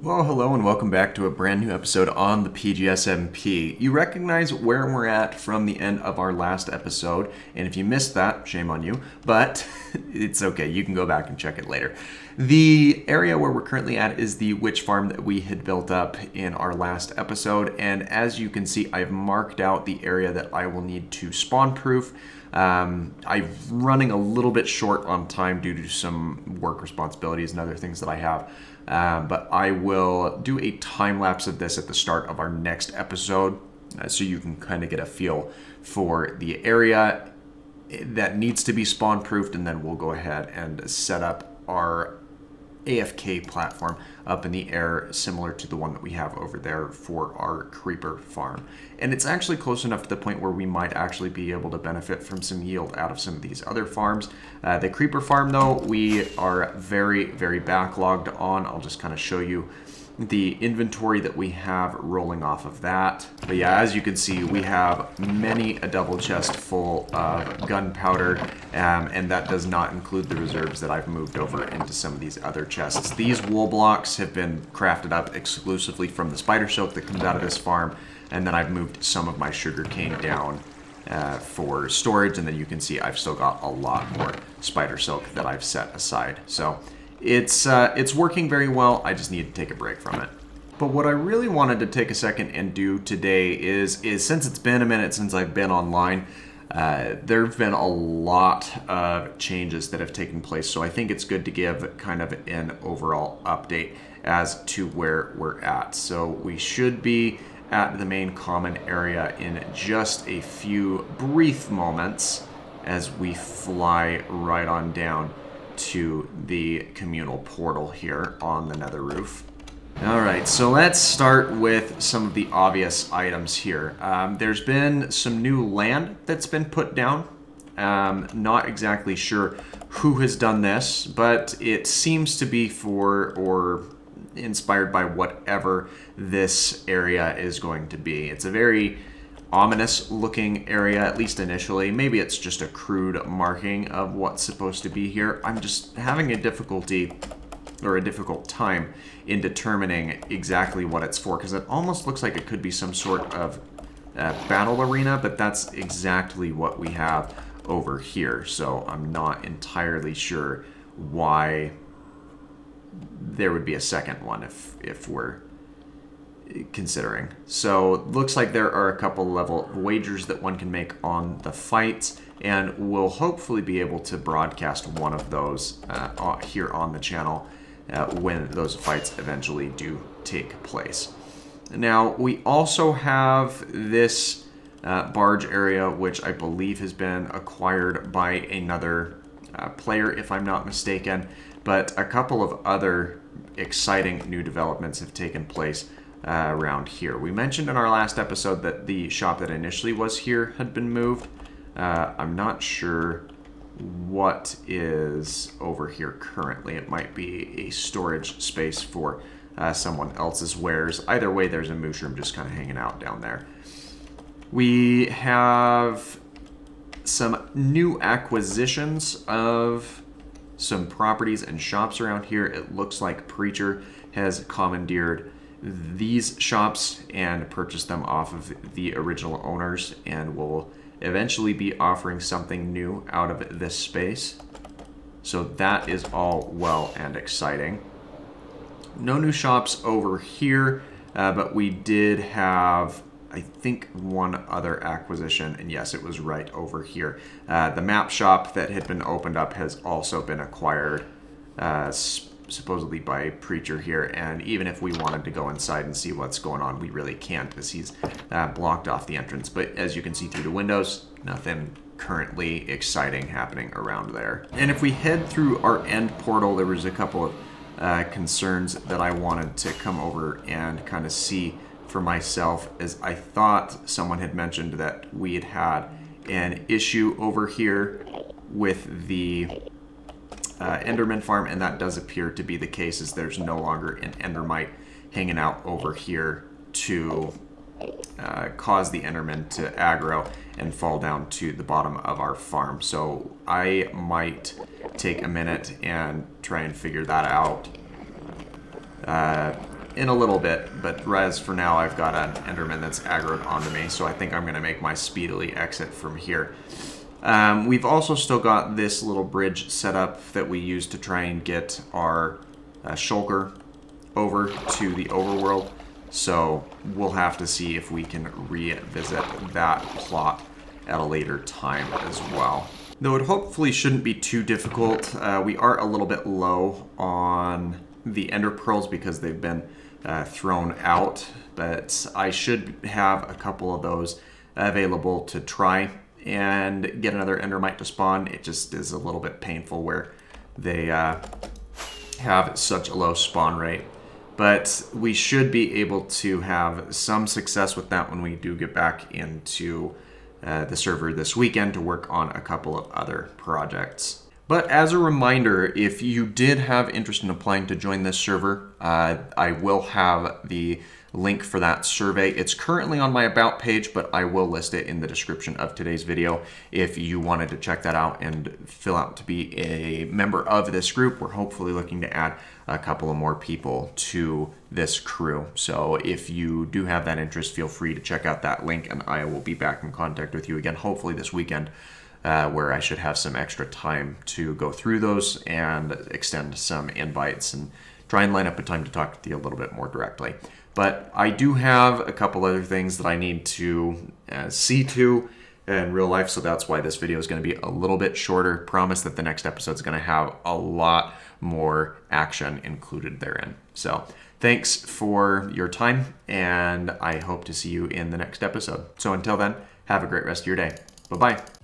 Well, hello and welcome back to a brand new episode on the PGSMP. You recognize where we're at from the end of our last episode, and if you missed that, shame on you, but it's okay, you can go back and check it later. The area where we're currently at is the witch farm that we had built up in our last episode, and as you can see, I've marked out the area that I will need to spawn proof. I'm running a little bit short on time due to some work responsibilities and other things that I have. But I will do a time lapse of this at the start of our next episode so you can kind of get a feel for the area that needs to be spawn proofed, and then we'll go ahead and set up our AFK platform up in the air, similar to the one that we have over there for our creeper farm. And it's actually close enough to the point where we might actually be able to benefit from some yield out of some of these other farms. The creeper farm, though, we are very, very backlogged on. I'll just kind of show you the inventory that we have rolling off of that. But yeah, as you can see, we have many a double chest full of gunpowder, and that does not include the reserves that I've moved over into some of these other chests. These wool blocks have been crafted up exclusively from the spider silk that comes out of this farm, and then I've moved some of my sugarcane down for storage, and then you can see I've still got a lot more spider silk that I've set aside. So it's working very well. I just need to take a break from it. But what I really wanted to take a second and do today is since it's been a minute since I've been online, there have been a lot of changes that have taken place. So I think it's good to give kind of an overall update as to where we're at. So we should be at the main common area in just a few brief moments as we fly right on down to the communal portal here on the nether roof. Alright, so let's start with some of the obvious items here. There's been some new land that's been put down. Not exactly sure who has done this, but it seems to be for or inspired by whatever this area is going to be. It's a very ominous looking area, at least initially. Maybe it's just a crude marking of what's supposed to be here. I'm just having a difficult time in determining exactly what it's for, because it almost looks like it could be some sort of battle arena, but that's exactly what we have over here. So I'm not entirely sure why there would be a second one if we're considering. So looks like there are a couple level wagers that one can make on the fights, and we'll hopefully be able to broadcast one of those here on the channel when those fights eventually do take place. Now we also have this barge area, which I believe has been acquired by another player, if I'm not mistaken, but a couple of other exciting new developments have taken place around here. We mentioned in our last episode that the shop that initially was here had been moved. I'm not sure what is over here currently. It might be a storage space for someone else's wares. Either way, there's a mushroom just kind of hanging out down there. We have some new acquisitions of some properties and shops around here. It looks like Preacher has commandeered these shops and purchased them off of the original owners, and will eventually be offering something new out of this space. So that is all well and exciting. No new shops over here, but we did have, I think, one other acquisition, and yes, it was right over here. The map shop that had been opened up has also been acquired, supposedly by Preacher here, and even if we wanted to go inside and see what's going on, we really can't, because he's blocked off the entrance. But as you can see through the windows, nothing currently exciting happening around there. And if we head through our end portal, there was a couple of concerns that I wanted to come over and kind of see for myself, as I thought someone had mentioned that we had had an issue over here with the Enderman farm, and that does appear to be the case, as there's no longer an Endermite hanging out over here to cause the Enderman to aggro and fall down to the bottom of our farm. So I might take a minute and try and figure that out in a little bit, but as for now, I've got an Enderman that's aggroed onto me, so I think I'm going to make my speedily exit from here. We've also still got this little bridge set up that we use to try and get our shulker over to the overworld, so we'll have to see if we can revisit that plot at a later time as well. Though it hopefully shouldn't be too difficult. We are a little bit low on the ender pearls because they've been thrown out, but I should have a couple of those available to try and get another endermite to spawn. It just is a little bit painful where they have such a low spawn rate. But we should be able to have some success with that when we do get back into the server this weekend to work on a couple of other projects. But as a reminder, if you did have interest in applying to join this server, I will have the link for that survey. It's currently on my About page, but I will list it in the description of today's video if you wanted to check that out and fill out to be a member of this group. We're hopefully looking to add a couple of more people to this crew. So if you do have that interest, feel free to check out that link, and I will be back in contact with you again, hopefully this weekend, where I should have some extra time to go through those and extend some invites and try and line up a time to talk with you a little bit more directly. But I do have a couple other things that I need to see to in real life, so that's why this video is going to be a little bit shorter. Promise that the next episode is going to have a lot more action included therein. So thanks for your time, and I hope to see you in the next episode. So until then, have a great rest of your day. Bye-bye.